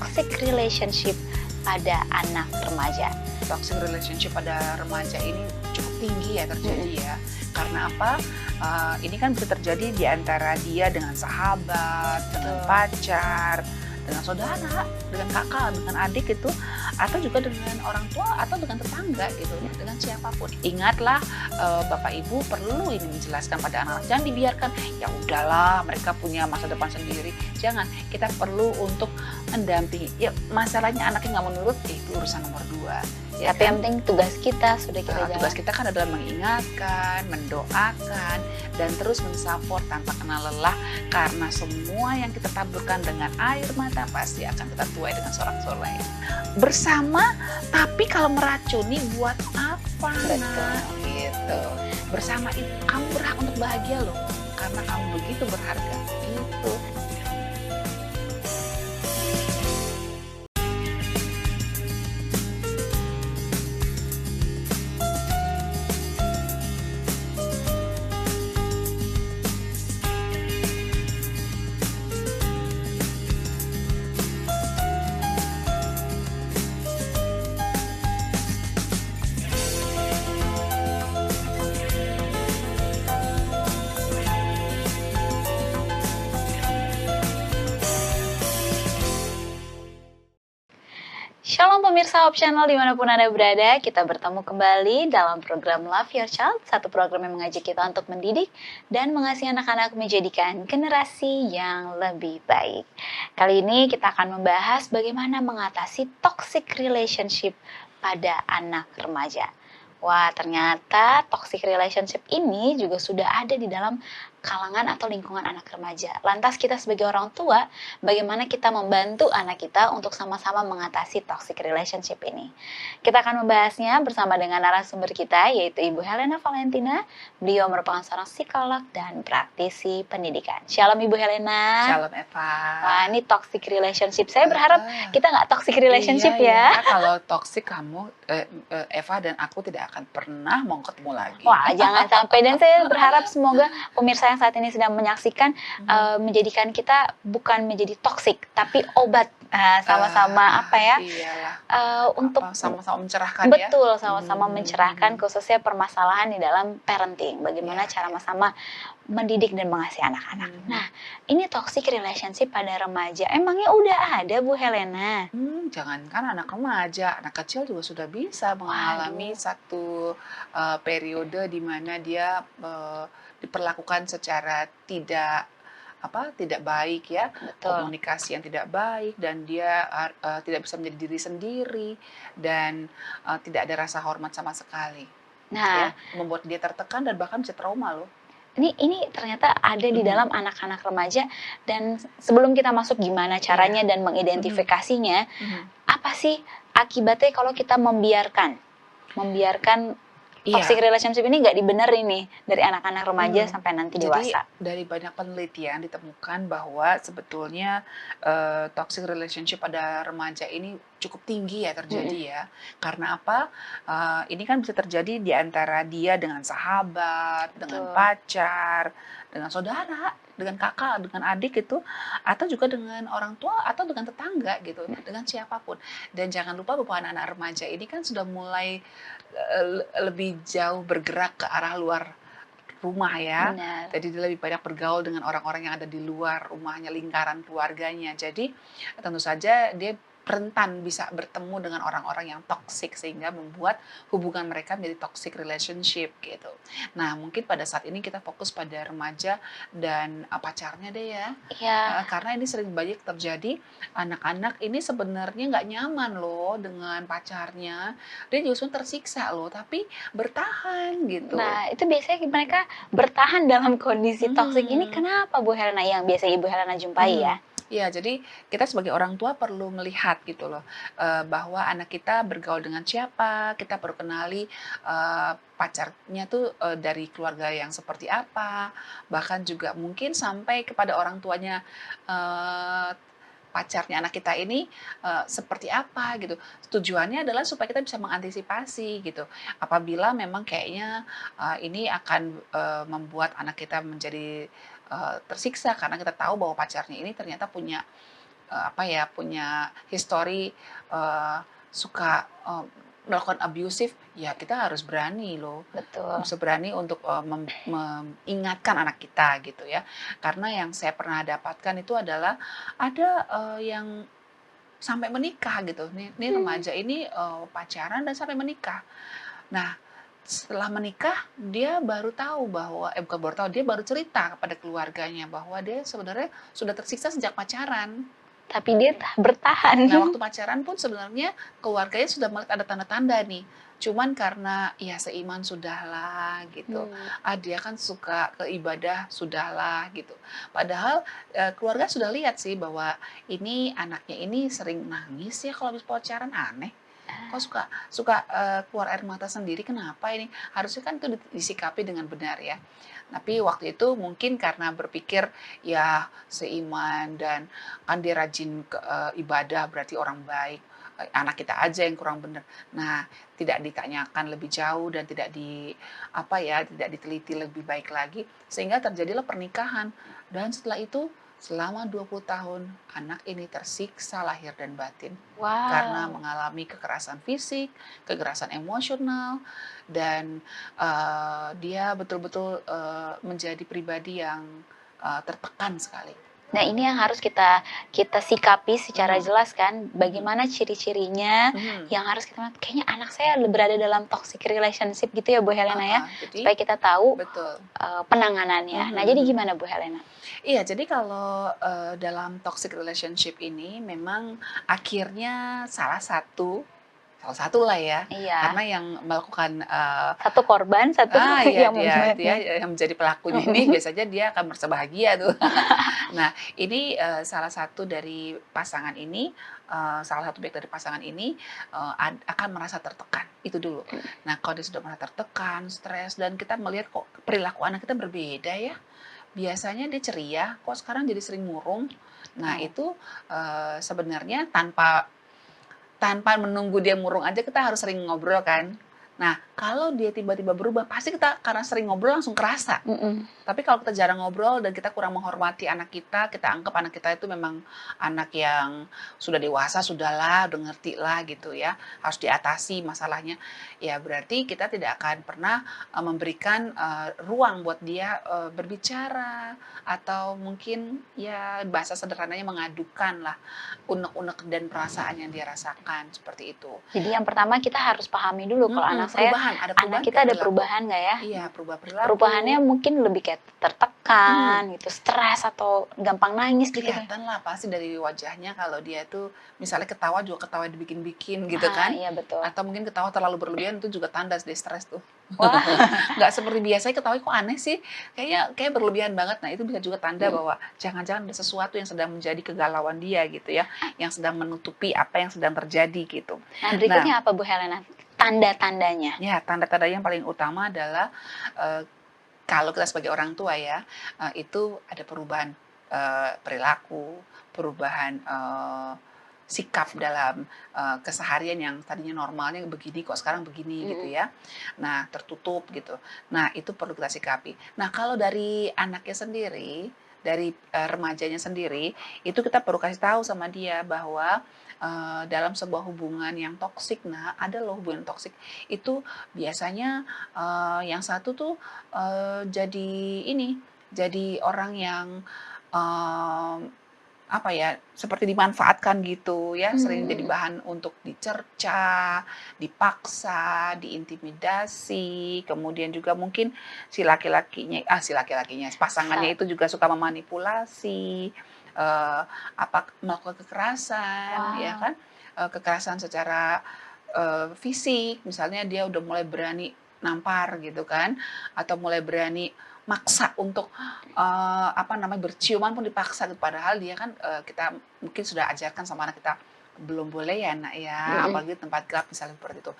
toxic relationship pada anak remaja? Toxic relationship pada remaja ini cukup tinggi ya terjadi ya. Karena apa? Ini kan bisa terjadi di antara dia dengan sahabat, dengan pacar, dengan saudara, dengan kakak, dengan adik itu, atau juga dengan orang tua atau dengan tetangga gitu, dengan siapapun. Ingatlah, Bapak Ibu perlu ini menjelaskan pada anak-anak, jangan dibiarkan ya udahlah mereka punya masa depan sendiri. Jangan, kita perlu untuk mendampingi. Ya masalahnya anaknya nggak menurut, itu urusan nomor 2. Ya, Tapi yang penting tugas kita sudah kita jalan. Tugas kita kan adalah mengingatkan, mendoakan, dan terus mensupport tanpa kenal lelah, karena semua yang kita taburkan dengan air mata pasti akan kita tuai dengan sorak-sorai. Bersama, tapi kalau meracuni buat apa? Nah, gitu. Bersama itu kamu berhak untuk bahagia loh, karena kamu begitu berharga. Gitu. Shalom pemirsa Hope Channel dimanapun Anda berada, kita bertemu kembali dalam program Love Your Child, satu program yang mengajak kita untuk mendidik dan mengasihi anak-anak menjadikan generasi yang lebih baik. Kali ini kita akan membahas bagaimana mengatasi toxic relationship pada anak remaja. Wah, ternyata toxic relationship ini juga sudah ada di dalam kalangan atau lingkungan anak remaja. Lantas kita sebagai orang tua, bagaimana kita membantu anak kita untuk sama-sama mengatasi toxic relationship ini? Kita akan membahasnya bersama dengan narasumber kita, yaitu Ibu Helena Valentina. Beliau merupakan seorang psikolog dan praktisi pendidikan. Shalom Ibu Helena. Shalom Eva. Wah, ini toxic relationship. Saya berharap kita nggak toxic relationship ya. Kalau toxic kamu, Eva dan aku tidak akan pernah mau ketemu lagi. Wah, jangan sampai. Dan saya berharap semoga pemirsa yang saat ini sedang menyaksikan menjadikan kita bukan menjadi toksik, tapi obat sama-sama untuk sama-sama mencerahkan. Betul, sama-sama mencerahkan khususnya permasalahan di dalam parenting. Bagaimana cara sama-sama mendidik dan mengasihi anak-anak. Nah, ini toxic relationship pada remaja. Emangnya udah ada Bu Helena? Jangankan anak remaja, anak kecil juga sudah bisa mengalami satu periode di mana dia diperlakukan secara tidak baik ya. Betul. Komunikasi yang tidak baik, dan dia tidak bisa menjadi diri sendiri, dan tidak ada rasa hormat sama sekali. Nah, membuat dia tertekan dan bahkan bisa trauma loh. Ini ternyata ada di dalam anak-anak remaja. Dan sebelum kita masuk gimana caranya dan mengidentifikasinya, apa sih akibatnya kalau kita membiarkan toxic relationship ini nggak dibenerin nih dari anak-anak remaja sampai nanti dewasa? Jadi dari banyak penelitian ditemukan bahwa sebetulnya toxic relationship pada remaja ini cukup tinggi ya terjadi ya. Karena apa? Ini kan bisa terjadi di antara dia dengan sahabat, dengan pacar, dengan saudara, dengan kakak, dengan adik itu, atau juga dengan orang tua atau dengan tetangga gitu, dengan siapapun. Dan jangan lupa bahwa anak-anak remaja ini kan sudah mulai lebih jauh bergerak ke arah luar rumah ya. Benar. Jadi dia lebih banyak bergaul dengan orang-orang yang ada di luar rumahnya, lingkaran keluarganya. Jadi tentu saja dia rentan bisa bertemu dengan orang-orang yang toksik, sehingga membuat hubungan mereka menjadi toxic relationship gitu. Nah, mungkin pada saat ini kita fokus pada remaja dan pacarnya deh ya. Iya. Karena ini sering banyak terjadi, anak-anak ini sebenarnya nggak nyaman loh dengan pacarnya. Dia justru tersiksa loh, tapi bertahan gitu. Nah, itu biasanya mereka bertahan dalam kondisi toksik ini. Kenapa Bu Helena, yang biasa Ibu Helena jumpai ya? Ya, jadi kita sebagai orang tua perlu melihat gitu loh, bahwa anak kita bergaul dengan siapa, kita perlu kenali pacarnya tuh dari keluarga yang seperti apa, bahkan juga mungkin sampai kepada orang tuanya pacarnya anak kita ini seperti apa gitu. Tujuannya adalah supaya kita bisa mengantisipasi gitu. Apabila memang kayaknya ini akan membuat anak kita menjadi tersiksa karena kita tahu bahwa pacarnya ini ternyata punya apa ya, punya histori suka melakukan abusive, ya kita harus berani loh. Betul. Harus berani untuk mengingatkan anak kita gitu ya. Karena yang saya pernah dapatkan itu adalah ada yang sampai menikah gitu. Nih remaja ini pacaran dan sampai menikah. Nah, setelah menikah dia baru tahu bahwa bukan baru tahu, dia baru cerita kepada keluarganya bahwa dia sebenarnya sudah tersiksa sejak pacaran. Tapi dia bertahan. Nah, waktu pacaran pun sebenarnya keluarganya sudah melihat ada tanda-tanda nih. Cuman karena ya seiman sudahlah gitu. Dia kan suka ke ibadah sudahlah gitu. Padahal keluarga sudah lihat sih bahwa ini anaknya ini sering nangis ya kalau habis pacaran, aneh. Kok suka suka keluar air mata sendiri, kenapa ini? Harusnya kan itu disikapi dengan benar ya. Tapi waktu itu mungkin karena berpikir ya seiman dan kan dia rajin ke ibadah berarti orang baik, anak kita aja yang kurang benar. Nah, tidak ditanyakan lebih jauh dan tidak apa ya, tidak diteliti lebih baik lagi sehingga terjadilah pernikahan. Dan setelah itu selama 20 tahun anak ini tersiksa lahir dan batin karena Wow. mengalami kekerasan fisik, kekerasan emosional, dan dia betul-betul menjadi pribadi yang tertekan sekali. Nah, ini yang harus kita kita sikapi secara Mhm, jelas kan, mhm, bagaimana ciri-cirinya mhm, yang harus kita kayaknya anak saya berada dalam toxic relationship gitu ya Bu Helena ya, jadi supaya kita tahu, betul. penanganannya. Mhm, Nah, jadi mhm. gimana Bu Helena? Iya, jadi kalau dalam toxic relationship ini memang akhirnya salah satu lah ya, karena Iya, yang melakukan satu korban, satu iya, yang dia membuatnya. yang menjadi pelakunya ini biasanya dia akan merasa bahagia tuh. Nah, ini salah satu dari pasangan ini, salah satu baik dari pasangan ini akan merasa tertekan, itu dulu. Nah, kalau dia sudah merasa tertekan, stres, dan kita melihat kok perilaku anak kita berbeda ya. Biasanya dia ceria, kok sekarang jadi sering murung. Nah, Oh, itu sebenarnya tanpa tanpa menunggu dia murung aja kita harus sering ngobrol kan. Nah, kalau dia tiba-tiba berubah, pasti kita karena sering ngobrol langsung kerasa. mhm. Tapi kalau kita jarang ngobrol dan kita kurang menghormati anak kita anggap anak kita itu memang anak yang sudah dewasa, sudahlah, udah ngerti lah gitu ya, harus diatasi masalahnya. Ya berarti kita tidak akan pernah memberikan ruang buat dia berbicara atau mungkin ya bahasa sederhananya mengadukan lah unek-unek dan perasaan yang dia rasakan seperti itu. Jadi yang pertama kita harus pahami dulu kalau Mhm, perubahan, ada anak perubahan kita tidak ada perilaku. perubahan nggak ya? Iya, perubah perilaku. Perubahannya mungkin lebih kayak Mhm. tertekan gitu, stres atau gampang nangis gitu kan? Kelihatan lah pasti dari wajahnya kalau dia tuh misalnya ketawa juga ketawa dibikin-bikin gitu Ah, kan, iya betul. atau mungkin ketawa terlalu berlebihan itu juga tanda dia stres tuh. Wah, Nggak seperti biasanya ketawanya kok aneh sih, kayak berlebihan banget. Nah itu bisa juga tanda mhm. bahwa jangan-jangan ada sesuatu yang sedang menjadi kegalauan dia gitu ya, yang sedang menutupi apa yang sedang terjadi gitu. Nah, Nah, berikutnya apa Bu Helena? Tanda-tandanya? ya tanda-tanda yang paling utama adalah, eee, kalau kita sebagai orang tua ya, itu ada perubahan perilaku, perubahan sikap dalam keseharian yang tadinya normalnya begini kok sekarang begini gitu Mhm. ya. Nah, tertutup gitu. Nah, itu perlu kita sikapi. Nah, kalau dari anaknya sendiri, dari remajanya sendiri, itu kita perlu kasih tahu sama dia bahwa dalam sebuah hubungan yang toksik, nah ada loh hubungan toksik itu biasanya yang satu tuh jadi ini, jadi orang yang eee, apa ya, seperti dimanfaatkan gitu ya, Mmm, sering jadi mhm. bahan untuk dicerca, dipaksa, diintimidasi, kemudian juga mungkin si laki-lakinya, pasangannya Sa itu juga suka memanipulasi, melakukan kekerasan ya wow, kan, kekerasan secara fisik, misalnya dia udah mulai berani nampar gitu kan, atau mulai berani maksa untuk apa namanya, berciuman pun dipaksa gitu, padahal dia kan, kita mungkin sudah ajarkan sama anak kita, "Belum boleh ya Nak ya, mhm. apalagi di tempat gelap," misalnya seperti itu.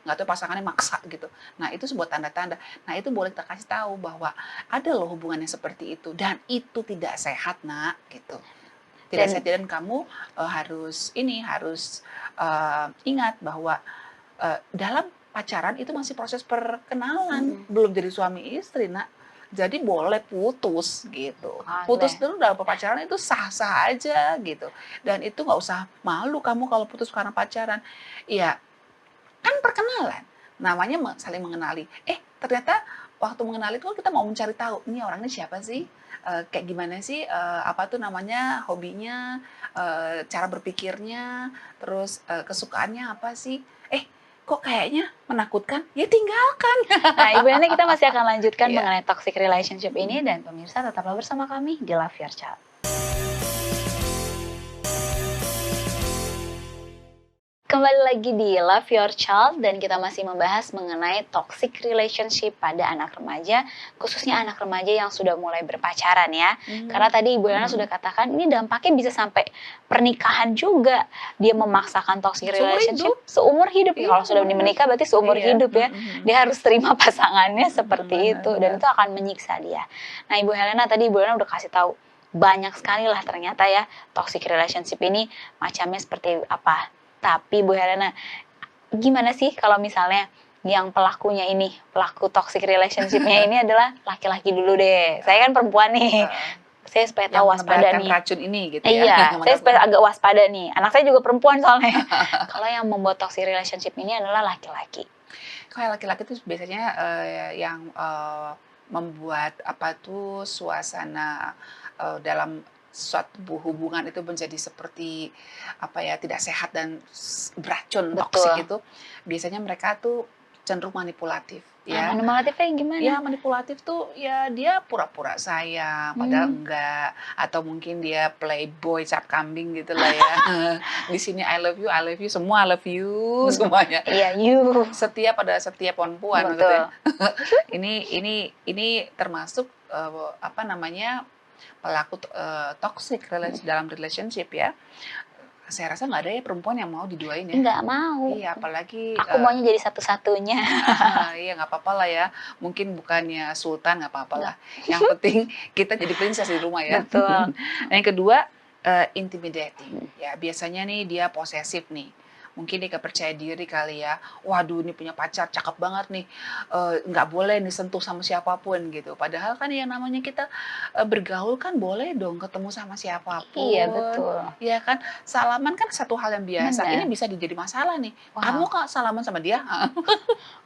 Nggak tahu pasangannya maksa gitu. Nah, itu sebuah tanda-tanda. Nah, itu boleh kita kasih tahu bahwa ada loh hubungan yang seperti itu dan itu tidak sehat Nak, gitu. Tidak sehat Dan dan kamu, harus ingat bahwa, dalam pacaran itu masih proses perkenalan, mhm. belum jadi suami istri Nak. Jadi boleh putus gitu. Boleh. Putus dulu dalam pacaran itu sah-sah aja gitu. Dan itu nggak usah malu kamu kalau putus karena pacaran. Iya, kan perkenalan. Namanya saling mengenali. Ternyata waktu mengenali itu kan kita mau mencari tahu, ini orangnya siapa sih? Kayak gimana sih? Apa tuh namanya? Hobinya, cara berpikirnya, terus kesukaannya apa sih? Kok kayaknya menakutkan? Ya tinggalkan. Nah, Ibu Hana, kita masih akan lanjutkan Iya. mengenai toxic relationship ini, dan pemirsa tetaplah bersama kami di Love Your Child. Kembali lagi di Love Your Child, dan kita masih membahas mengenai toxic relationship pada anak remaja, khususnya anak remaja yang sudah mulai berpacaran ya. Karena tadi Ibu Hana sudah katakan ini dampaknya bisa sampai pernikahan juga. Dia memaksakan toxic relationship seumur hidup. Iya, Kalau sudah menikah berarti seumur hidup ya. Dia harus terima pasangannya seperti itu, dan itu akan menyiksa dia. Nah, Ibu Helena tadi Ibu Helena udah kasih tahu banyak sekali lah ternyata ya toxic relationship ini macamnya seperti apa. Tapi Bu Helena, gimana sih kalau misalnya yang pelakunya ini, pelaku toxic relationship-nya ini adalah laki-laki dulu deh. Saya kan perempuan nih. Saya supaya tahu waspada nih. Racun ini gitu ya. Iya, saya supaya agak waspada nih. Anak saya juga perempuan soalnya. Kalau yang membuat toxic relationship ini adalah laki-laki. Kalau laki-laki itu biasanya yang membuat apa tuh suasana dalam suatu hubungan itu menjadi seperti apa ya, tidak sehat dan beracun, toksik itu biasanya mereka tuh cenderung manipulatif ya. Manipulatifnya gimana? Ya manipulatif tuh ya dia pura-pura sayang padahal enggak, atau mungkin dia playboy cap kambing gitu lah ya. Di sini I love you semua I love you semuanya. Iya, you. Setiap perempuan gitu ya. Ini termasuk apa namanya, pelaku toxic dalam relationship ya. Saya rasa nggak ada ya perempuan yang mau diduain ya. Nggak mau. Iya, apalagi aku maunya jadi satu-satunya. Iya, nggak apa-apa lah ya. Mungkin bukannya sultan, nggak apa-apa lah. Yang penting kita jadi princess di rumah ya. Betul. Yang kedua, intimidating. Ya, biasanya nih dia posesif nih. Mungkin dia kepercaya diri kali ya. Waduh, ini punya pacar cakep banget nih. Nggak boleh nih sentuh sama siapapun gitu. Padahal kan yang namanya kita bergaul kan boleh dong ketemu sama siapapun. Iya, betul. Iya kan, salaman kan satu hal yang biasa. Ini bisa jadi masalah nih. Kamu kok salaman sama dia?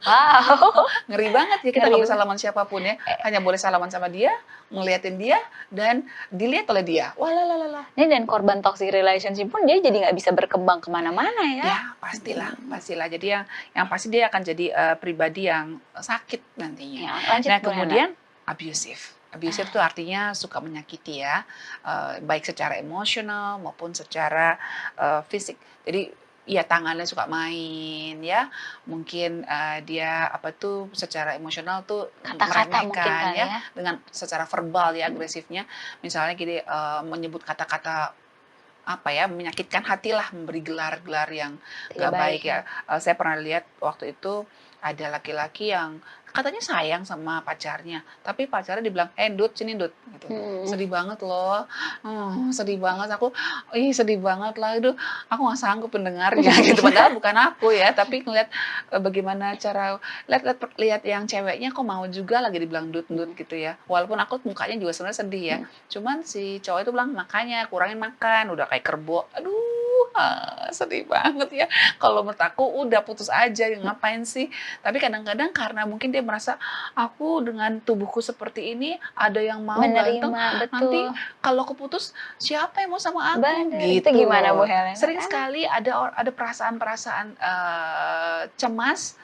Wow. Ngeri banget ya, kita nggak boleh salaman siapapun ya. Hanya boleh salaman sama dia, ngeliatin dia, dan dilihat oleh dia. Walalala. Ini dan korban toxic relationship pun dia jadi nggak bisa berkembang kemana-mana ya. Ya, pastilah. Jadi yang pasti dia akan jadi pribadi yang sakit nantinya. Ya, lanjut, nah, kemudian abusive. Abusive itu artinya suka menyakiti ya, baik secara emosional maupun secara fisik. Jadi ya tangannya suka main ya, mungkin dia apa tuh secara emosional tuh kata-kata meremehkan ya, dengan secara verbal ya agresifnya. Misalnya gini, menyebut kata-kata apa ya, menyakitkan hati lah, memberi gelar-gelar yang gak baik ya. Saya pernah lihat waktu itu ada laki-laki yang katanya sayang sama pacarnya, tapi pacarnya dibilang, Dut, sini Dut, gitu. Sedih banget loh, sedih banget aku, sedih banget lah itu, aku gak sanggup mendengarnya gitu. Padahal bukan aku ya, tapi ngeliat bagaimana cara, lihat yang ceweknya kok mau juga lagi dibilang Dut gitu ya. Walaupun aku mukanya juga sebenarnya sedih ya, cuman si cowok itu bilang makanya kurangin makan, udah kayak kerbau, aduh. Sedih banget ya. Kalau menurut aku udah putus aja, ngapain sih? Tapi kadang-kadang karena mungkin dia merasa aku dengan tubuhku seperti ini ada yang mau ganteng, nanti kalau aku putus siapa yang mau sama aku? Gitu. Itu gimana Bu Helena? Sering sekali ada perasaan-perasaan cemas,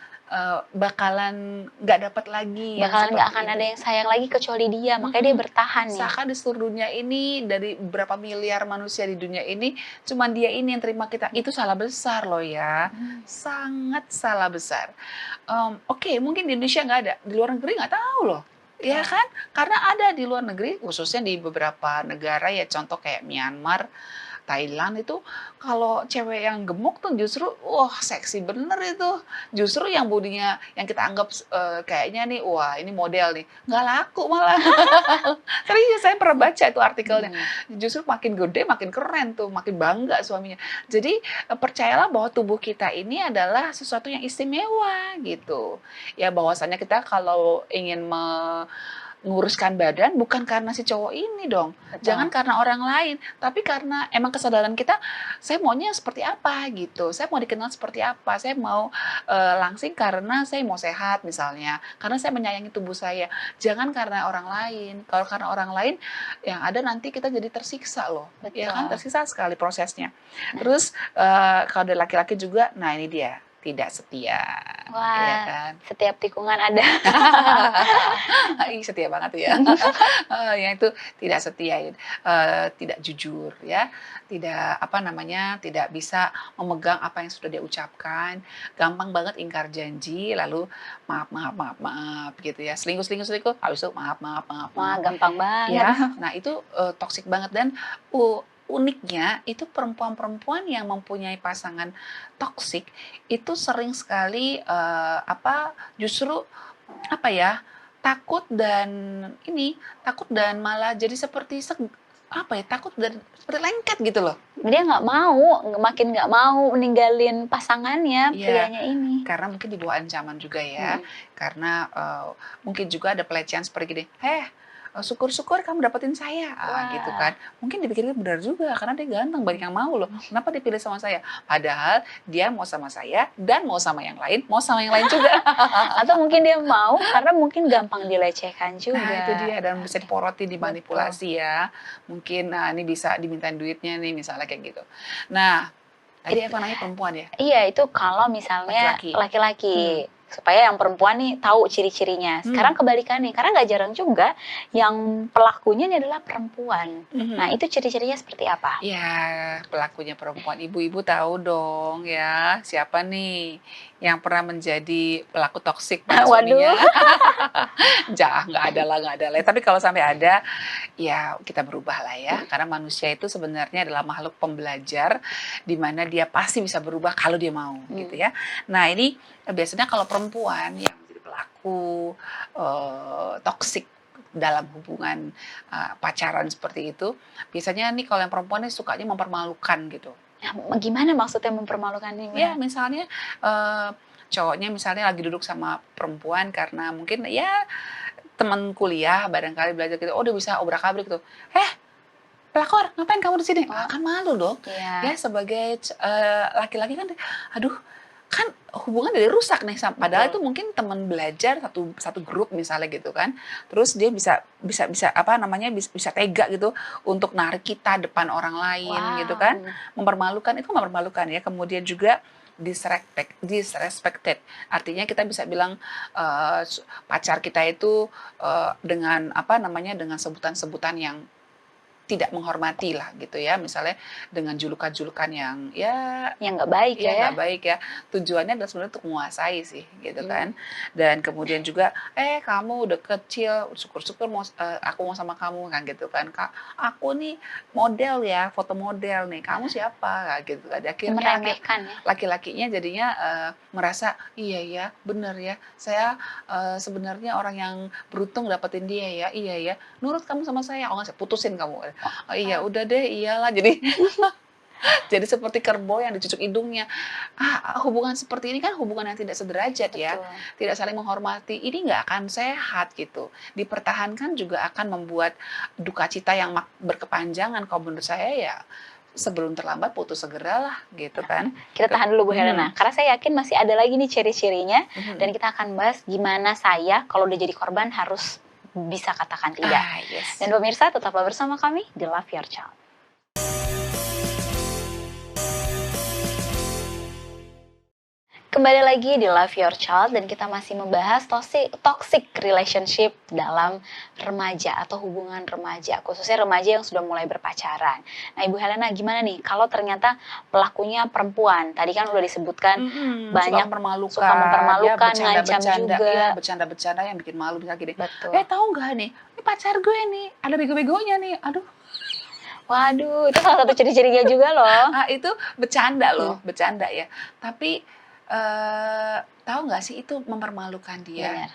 bakalan nggak dapat lagi, bakalan nggak akan ada yang sayang lagi kecuali dia, makanya dia bertahan nih. Seakan di seluruh dunia ini, dari berapa miliar manusia di dunia ini, cuman dia ini yang terima kita. Itu salah besar loh ya, sangat salah besar. Oke, mungkin di Indonesia nggak ada, di luar negeri nggak tahu loh. Ya kan, karena ada di luar negeri, khususnya di beberapa negara ya, contoh kayak Myanmar, Thailand itu kalau cewek yang gemuk tuh justru wah seksi bener itu. Justru yang bodinya yang kita anggap kayaknya nih wah ini model nih, nggak laku malah. Serius, saya pernah baca itu artikelnya. Justru makin gede makin keren tuh, makin bangga suaminya. Jadi percayalah bahwa tubuh kita ini adalah sesuatu yang istimewa gitu. Ya bahwasannya kita kalau ingin nguruskan badan bukan karena si cowok ini dong. Betul. Jangan karena orang lain, tapi karena emang kesadaran kita, saya maunya seperti apa gitu. Saya mau dikenal seperti apa. Saya mau langsing karena saya mau sehat misalnya. Karena saya menyayangi tubuh saya. Jangan karena orang lain. Kalau karena orang lain, yang ada nanti kita jadi tersiksa loh. Ya kan, Betul. tersiksa sekali prosesnya. Nah. Terus kalau dari laki-laki juga, nah ini dia, tidak setia. Ya Wah, kan? setiap tikungan ada. Ih, setia banget ya. Yang itu tidak setia, tidak jujur ya, tidak apa namanya, tidak bisa memegang apa yang sudah dia ucapkan, gampang banget ingkar janji, lalu maaf maaf maaf maaf gitu ya, selingkuh selingkuh selingkuh, habis itu maaf maaf maaf Wah, maaf. gampang banget. Ya, nah itu toksik banget dan uniknya itu perempuan-perempuan yang mempunyai pasangan toksik itu sering sekali justru apa ya, takut dan malah jadi seperti takut dan seperti lengket gitu loh. Dia nggak mau, makin nggak mau ninggalin pasangannya, Iya, prianya ini. karena mungkin di bawah ancaman juga ya. Mhm. Karena mungkin juga ada pelecehan seperti gini, syukur-syukur kamu dapetin saya, gitu Wah. kan. Mungkin dipikirnya benar juga karena dia ganteng, banyak yang mau loh. Kenapa dipilih sama saya? Padahal dia mau sama saya dan mau sama yang lain, mau sama yang lain juga. Atau mungkin dia mau karena mungkin gampang dilecehkan juga. Nah, itu dia dan bisa diporoti, Betul. dimanipulasi ya. Mungkin ini bisa dimintain duitnya nih misalnya kayak gitu. Nah, tadi apa namanya perempuan ya? Iya, itu kalau misalnya Laki-laki. laki-laki. Supaya yang perempuan nih tahu ciri-cirinya. Sekarang kebalikannya, karena nggak jarang juga yang pelakunya ini adalah perempuan. Nah, itu ciri-cirinya seperti apa? Ya, pelakunya perempuan. Ibu-ibu tahu dong ya, siapa nih yang pernah menjadi pelaku toksik pada suaminya? Jangan, nggak ada lah. Tapi kalau sampai ada, ya kita berubah lah ya. Karena manusia itu sebenarnya adalah makhluk pembelajar, di mana dia pasti bisa berubah kalau dia mau, gitu ya. Nah ini biasanya kalau perempuan yang menjadi pelaku toksik dalam hubungan pacaran seperti itu, biasanya nih kalau yang perempuan nih sukanya mempermalukan gitu. Nah, gimana maksudnya mempermalukan ini? Ya misalnya cowoknya misalnya lagi duduk sama perempuan karena mungkin ya teman kuliah barangkali belajar gitu, oh dia bisa obrak-abrik gitu. Pelakor, ngapain kamu di sini? Kan malu dong. Iya. Ya sebagai laki-laki kan, aduh, kan hubungan jadi rusak nih. Padahal itu mungkin teman belajar satu grup misalnya gitu kan. Terus dia bisa bisa tega gitu untuk narik kita depan orang lain gitu kan. Mempermalukan itu mempermalukan ya. Kemudian juga disrespected. Artinya kita bisa bilang pacar kita itu dengan dengan sebutan-sebutan yang tidak menghormati lah gitu ya, misalnya dengan julukan-julukan yang nggak baik nggak baik ya, tujuannya adalah sebenarnya untuk menguasai sih gitu kan. Dan kemudian juga kamu udah kecil, syukur-syukur aku mau sama kamu kan gitu kan, Kak aku nih model ya, foto model nih, kamu siapa kayak gitu kan. Akhirnya meremehkan ya. laki-lakinya jadinya merasa iya ya bener ya, saya sebenarnya orang yang beruntung dapetin dia ya, iya ya, nurut kamu sama saya, oh nggak, saya putusin kamu. Oh iya udah deh, iyalah, jadi jadi seperti kerbau yang dicucuk hidungnya. Hubungan seperti ini kan hubungan yang tidak sederajat ya, tidak saling menghormati, ini nggak akan sehat gitu. Dipertahankan juga akan membuat duka cita yang berkepanjangan. Kalau menurut saya ya sebelum terlambat putus segeralah gitu kan. Kita tahan dulu Bu Helena, karena saya yakin masih ada lagi nih ciri-cirinya, dan kita akan bahas gimana saya kalau udah jadi korban harus bisa katakan tidak. Yes. Dan pemirsa tetaplah bersama kami di Love Your Child. Kembali lagi di Love Your Child dan kita masih membahas toxic relationship dalam remaja atau hubungan remaja, khususnya remaja yang sudah mulai berpacaran. Nah Ibu Helena gimana nih kalau ternyata pelakunya perempuan? Tadi kan udah disebutkan banyak suka mempermalukan, ngancam juga. Ya, bercanda-bercanda yang bikin malu misalnya gini. Betul. Tahu nggak nih, ini pacar gue nih, ada bego-begonya nih, aduh. Waduh, itu salah satu ciri-cirinya juga loh. Itu bercanda loh, bercanda ya. Tapi tahu nggak sih itu mempermalukan dia.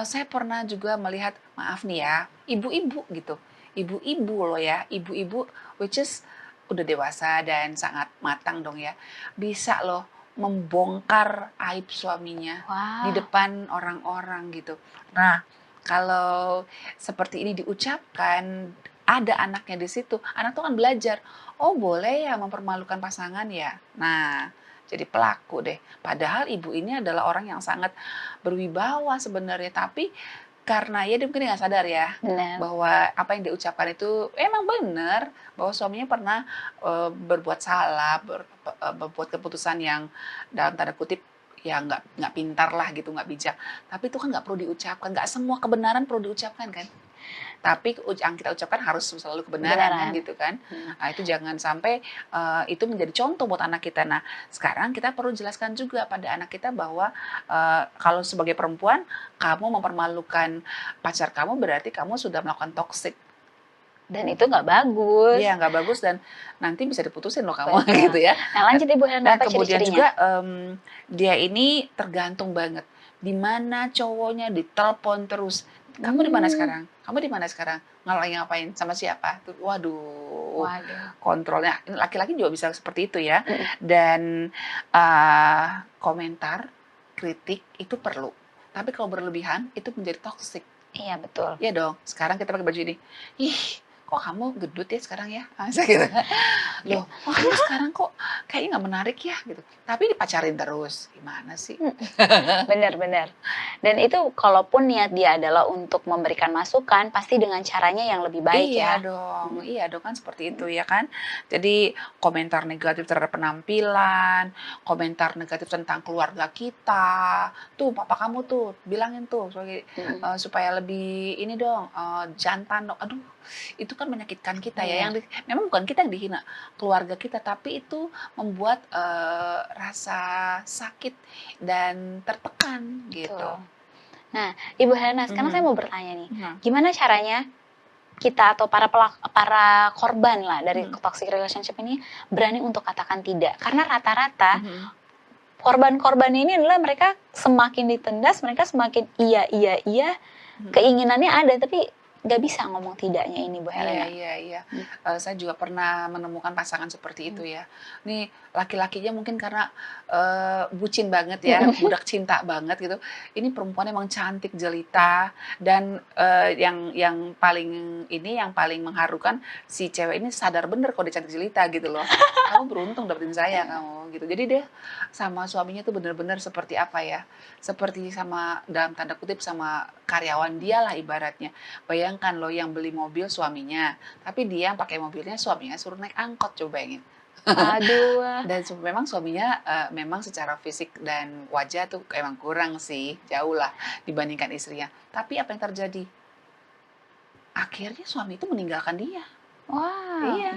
Saya pernah juga melihat, maaf nih ya, ibu-ibu gitu. Ibu-ibu loh ya, ibu-ibu which is udah dewasa dan sangat matang dong ya. Bisa loh membongkar aib suaminya di depan orang-orang gitu. Nah, kalau seperti ini diucapkan, ada anaknya di situ, anak tuh kan belajar, oh boleh ya mempermalukan pasangan ya. Nah, jadi pelaku deh. Padahal ibu ini adalah orang yang sangat berwibawa sebenarnya, tapi karena ya dia mungkin nggak sadar ya Benar. bahwa apa yang diucapkan itu emang benar, bahwa suaminya pernah berbuat salah, berbuat keputusan yang dalam tanda kutip ya nggak pintar lah gitu, nggak bijak. Tapi itu kan nggak perlu diucapkan, nggak semua kebenaran perlu diucapkan kan. Tapi yang kita ucapkan harus selalu kebenaran kan Kebenaran. gitu kan. Nah, itu jangan sampai itu menjadi contoh buat anak kita. Nah, sekarang kita perlu jelaskan juga pada anak kita bahwa kalau sebagai perempuan kamu mempermalukan pacar kamu berarti kamu sudah melakukan toxic. Dan itu nggak bagus. Iya, nggak bagus dan nanti bisa diputusin loh kamu Betul. gitu ya. Nah, lanjut Ibu Hana, Dan apa kemudian ciri-cirinya? juga dia ini tergantung banget. Di mana cowoknya ditelepon terus. Kamu di mana sekarang? Kamu di mana sekarang? Lagi ngapain? Sama siapa? Tuh, waduh, Waduh. kontrolnya. Laki-laki juga bisa seperti itu ya. Mm-mm. Dan komentar, kritik itu perlu. Tapi kalau berlebihan itu menjadi toksik. Iya, betul. Iya dong. Sekarang kita pakai baju ini. Ih, kok kamu gendut ya sekarang ya? Masa gitu. Loh, kok kamu sekarang kok kayaknya nggak menarik ya gitu. Tapi dipacarin terus. Gimana sih? Benar-benar. Dan itu kalaupun niat dia adalah untuk memberikan masukan, pasti dengan caranya yang lebih baik Iya ya. dong, iya dong kan seperti itu ya kan. Jadi komentar negatif terhadap penampilan, komentar negatif tentang keluarga kita, tuh papa kamu tuh bilangin tuh supaya lebih ini dong, jantan dong. Aduh, itu kan menyakitkan kita ya. Benar. Memang bukan kita yang dihina, keluarga kita, tapi itu membuat rasa sakit dan tertekan gitu. Betul. Nah, Ibu Hana, sekarang saya mau bertanya nih, gimana caranya kita atau para korban lah dari toxic relationship ini berani untuk katakan tidak? Karena rata-rata korban-korban ini adalah mereka semakin ditendas, mereka semakin iya, keinginannya ada tapi nggak bisa ngomong tidaknya ini Bu Helena. Iya. Saya juga pernah menemukan pasangan seperti itu ya. Nih laki-lakinya mungkin karena bucin banget ya, budak cinta banget gitu. Ini perempuan emang cantik jelita dan yang paling mengharukan si cewek ini sadar bener kalau dia cantik jelita gitu loh. Kamu beruntung dapetin saya kamu gitu. Jadi dia sama suaminya tuh bener-bener seperti apa ya? Seperti sama dalam tanda kutip sama karyawan dia lah ibaratnya. Bayangkan loh yang beli mobil suaminya, tapi dia yang pakai mobilnya suaminya suruh naik angkot, coba bayangin. Aduh. Dan memang suaminya memang secara fisik dan wajah tuh emang kurang sih, jauh lah dibandingkan istrinya. Tapi apa yang terjadi? Akhirnya suami itu meninggalkan dia. Wow. Iya.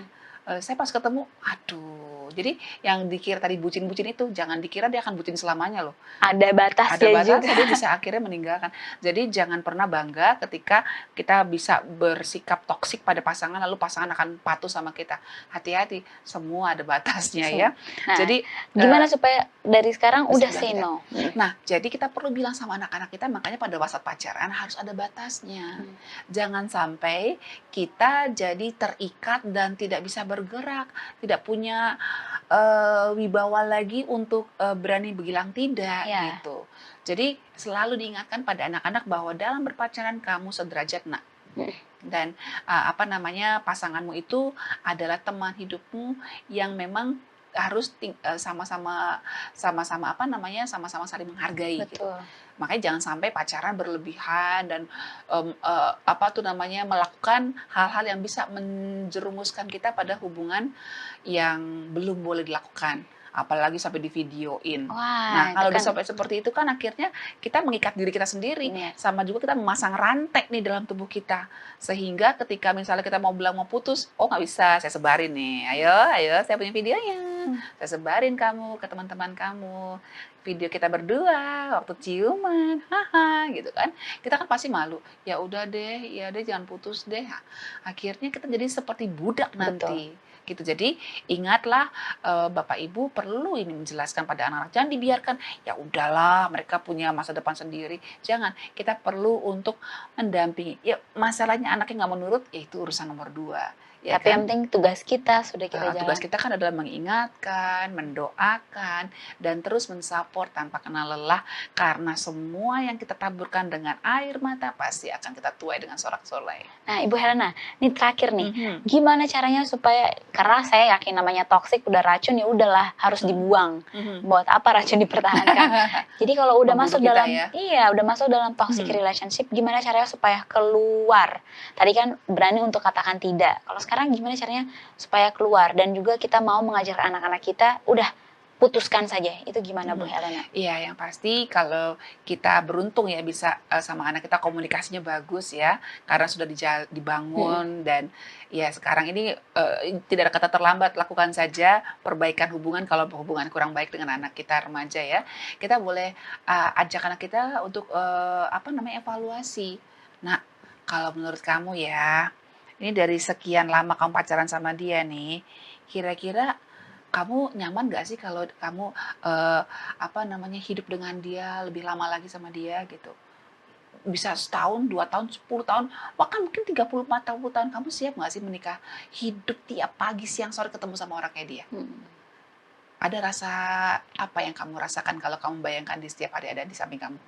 Saya pas ketemu, aduh. Jadi yang dikira tadi bucin-bucin itu, jangan dikira dia akan bucin selamanya loh. Ada batasnya juga. Dia bisa akhirnya meninggalkan. Jadi jangan pernah bangga ketika kita bisa bersikap toksik pada pasangan, lalu pasangan akan patuh sama kita. Hati-hati, semua ada batasnya ya. Nah, jadi gimana supaya dari sekarang udah say tidak. no? Nah, jadi kita perlu bilang sama anak-anak kita, makanya pada saat pacaran harus ada batasnya. Jangan sampai kita jadi terikat dan tidak bisa bergerak, tidak punya wibawa lagi untuk berani bilang tidak gitu. Jadi selalu diingatkan pada anak-anak bahwa dalam berpacaran kamu sederajat nak. Dan pasanganmu itu adalah teman hidupmu yang memang harus sama-sama saling menghargai. Gitu. Makanya jangan sampai pacaran berlebihan dan melakukan hal-hal yang bisa menjerumuskan kita pada hubungan yang belum boleh dilakukan. Apalagi sampai divideoin. Nah, kalau sampai seperti itu kan akhirnya kita mengikat diri kita sendiri. Sama juga kita memasang rantai nih dalam tubuh kita. Sehingga ketika misalnya kita mau bilang mau putus, oh nggak bisa, saya sebarin nih. Ayo, saya punya videonya. Saya sebarin kamu ke teman-teman kamu. Video kita berdua waktu ciuman, haha, gitu kan. Kita kan pasti malu. Ya udah deh, jangan putus deh. Akhirnya kita jadi seperti budak nanti. Gitu. Jadi ingatlah Bapak Ibu perlu ini menjelaskan pada anak-anak, jangan dibiarkan ya udahlah mereka punya masa depan sendiri. Jangan, kita perlu untuk mendampingi. Ya masalahnya anaknya nggak menurut, ya itu urusan nomor 2. ya Tapi yang kan? penting tugas kita sudah kita Tugas jalan. kita kan adalah mengingatkan, mendoakan, dan terus mensupport tanpa kenal lelah, karena semua yang kita taburkan dengan air mata pasti akan kita tuai dengan sorak-sorai. Nah, Ibu Helena, ini terakhir nih, Mhm. gimana caranya supaya, karena saya yakin namanya toksik udah racun ya udahlah harus Mhm. dibuang. Mhm. Buat apa racun dipertahankan? Jadi kalau udah Membunuh masuk kita dalam, ya. iya udah masuk dalam toxic Mhm. relationship, gimana caranya supaya keluar? Tadi kan berani untuk katakan tidak. Kalau sekarang gimana caranya supaya keluar dan juga kita mau mengajar anak-anak kita, udah putuskan saja. Itu gimana Bu Mhm. Helena? Iya, yang pasti kalau kita beruntung ya bisa, sama anak kita komunikasinya bagus ya, karena sudah Mhm. dibangun dan ya sekarang ini, tidak ada kata terlambat, lakukan saja perbaikan hubungan kalau hubungan kurang baik dengan anak kita remaja ya. Kita boleh, ajak anak kita untuk, apa namanya, evaluasi. Nah, kalau menurut kamu ya, ini dari sekian lama kamu pacaran sama dia nih, kira-kira kamu nyaman nggak sih kalau kamu, apa namanya, hidup dengan dia lebih lama lagi sama dia gitu? Bisa setahun, 2 tahun, 10 tahun, bahkan mungkin 30, 40 tahun. Kamu siap nggak sih menikah, hidup tiap pagi, siang, sore ketemu sama orang kayak dia? Mhm. Ada rasa apa yang kamu rasakan kalau kamu bayangkan dia setiap hari ada di samping kamu?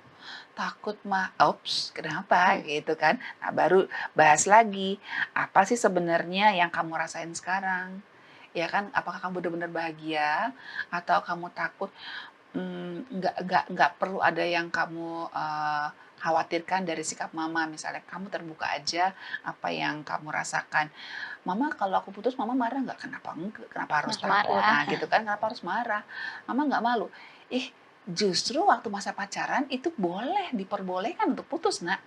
Takut mah, "Ops, kenapa?" Mhm. Gitu kan. Nah, baru bahas lagi, apa sih sebenarnya yang kamu rasain sekarang? Ya kan, apakah kamu benar-benar bahagia atau kamu takut, nggak perlu ada yang kamu, khawatirkan dari sikap mama, misalnya kamu terbuka aja apa yang kamu rasakan. "Mama kalau aku putus mama marah nggak?" Kenapa harus takut?" Marah-marah. Nah gitu kan, "Kenapa harus marah? Mama nggak malu?" Ih, justru waktu masa pacaran itu boleh, diperbolehkan untuk putus, Nak.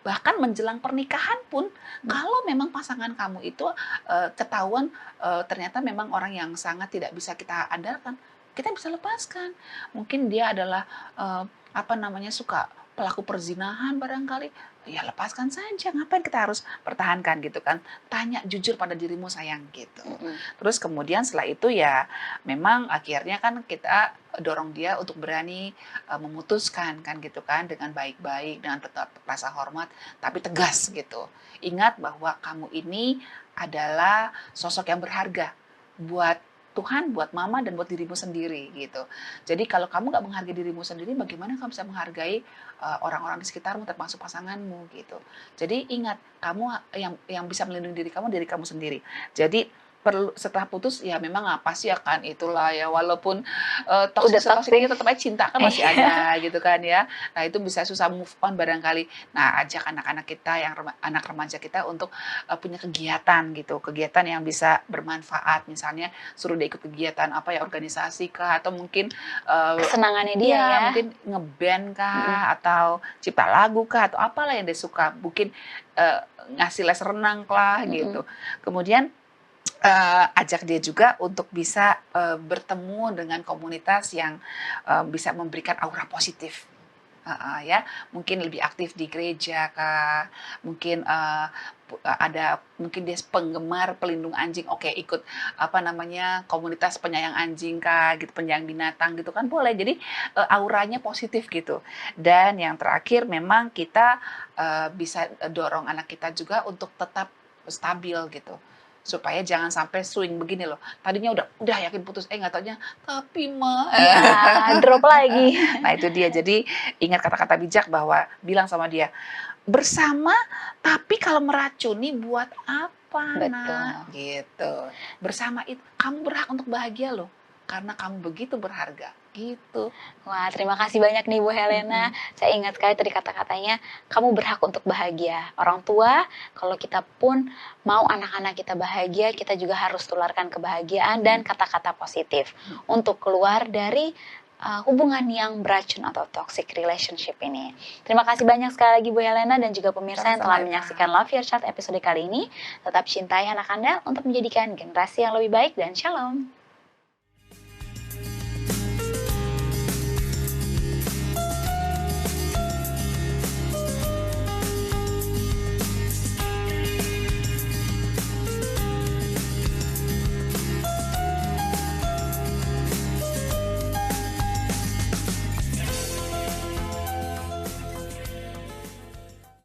Bahkan menjelang pernikahan pun, kalau memang pasangan kamu itu, ketahuan, ternyata memang orang yang sangat tidak bisa kita andalkan, kita bisa lepaskan. Mungkin dia adalah, apa namanya, suka pelaku perzinahan barangkali, ya lepaskan saja, ngapain kita harus pertahankan gitu kan. Tanya jujur pada dirimu sayang, gitu. Mhm. Terus kemudian setelah itu ya memang akhirnya kan kita dorong dia untuk berani, memutuskan kan gitu kan, dengan baik-baik, dengan tetap rasa hormat, tapi tegas gitu. Ingat bahwa kamu ini adalah sosok yang berharga buat Tuhan, buat mama, dan buat dirimu sendiri gitu. Jadi kalau kamu nggak menghargai dirimu sendiri, bagaimana kamu bisa menghargai, orang-orang di sekitarmu termasuk pasanganmu gitu. Jadi ingat, kamu yang bisa melindungi diri kamu sendiri. Jadi setelah putus ya memang pasti akan itulah ya, walaupun, Udah toksik-toksiknya toxic. tetap aja cinta kan masih Iya. ada gitu kan ya. Nah itu bisa susah move on barangkali. Nah ajak anak-anak kita yang anak remaja kita untuk, punya kegiatan gitu, kegiatan yang bisa bermanfaat. Misalnya suruh dia ikut kegiatan apa ya, organisasi kah, atau mungkin, eee Kesenangannya dia iya, ya. mungkin nge-band Mhm. kah, atau cipta lagu kah, atau apalah yang dia suka. Mungkin, eee, ngasih les renang lah Mhm. gitu. Kemudian ajak dia juga untuk bisa, bertemu dengan komunitas yang, bisa memberikan aura positif. Heeh, ya. Mungkin lebih aktif di gereja kah, mungkin, ada mungkin dia penggemar pelindung anjing, oke ikut, apa namanya, komunitas penyayang anjing kah gitu, penyayang binatang gitu kan boleh. Jadi, auranya positif gitu. Dan yang terakhir memang kita, bisa, dorong anak kita juga untuk tetap stabil gitu. Supaya jangan sampai swing begini loh, tadinya udah yakin putus, nggak taunya, "Tapi Mah." Ya, drop lagi. Nah itu dia, jadi ingat kata-kata bijak bahwa bilang sama dia, "Bersama, tapi kalau meracuni buat apa Nak?" Betul. Gitu. "Bersama itu kamu berhak untuk bahagia loh, karena kamu begitu berharga." Gitu. Wah, terima kasih banyak nih Bu Helena. Mhm. Saya ingat sekali tadi kata-katanya, kamu berhak untuk bahagia. Orang tua, kalau kita pun mau anak-anak kita bahagia, kita juga harus tularkan kebahagiaan dan Mhm. kata-kata positif Mhm. untuk keluar dari hubungan yang beracun atau toxic relationship ini. Terima kasih banyak sekali lagi Bu Helena dan juga pemirsa yang Sama-sama telah Eva. menyaksikan Love Your Child episode kali ini. Tetap cintai anak Anda untuk menjadikan generasi yang lebih baik dan shalom.